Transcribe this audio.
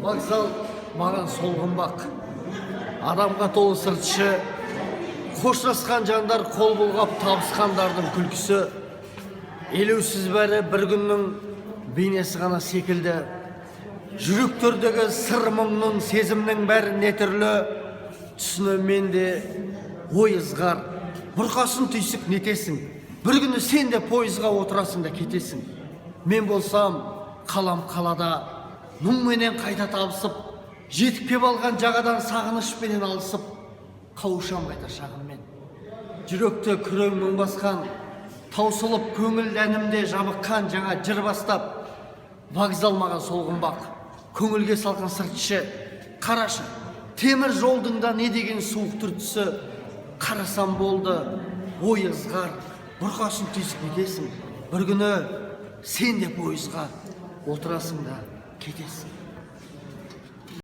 Вокзал маған сол қымбақ. Адамға толы сыртшы, қоштасқан жандар қол бұлғап табысқандардың күлкісі. Елеусіз бәрі бір күннің бейнесі ғана секілді. Жүректердегі сыр мұңның, сезімнің бәрі не түрлі. Түсіні менде ой ызғар, бұрқасын түйсік нетесің. Бір күні сен де пойызға отырасың да кетесің. Мен болсам қалам қалада, мұңменен қайта табысып, жетіп алған жағадан сағынышпенен алысып, қауышам қайта шағыммен. Жүректі күрең мұң басқан, таусылып көңіл әнімде жабыққан жаңа жыр бастап, вокзал маған сол қымбақ, көңілге салқын сыртшы. Қарашы, темір жолдың да не деген суық түртісі. Қарасам болды, ой ызғар, бұрқасын түйсік нетесің. Бір күні сен де пойызға отырасың да кетесің.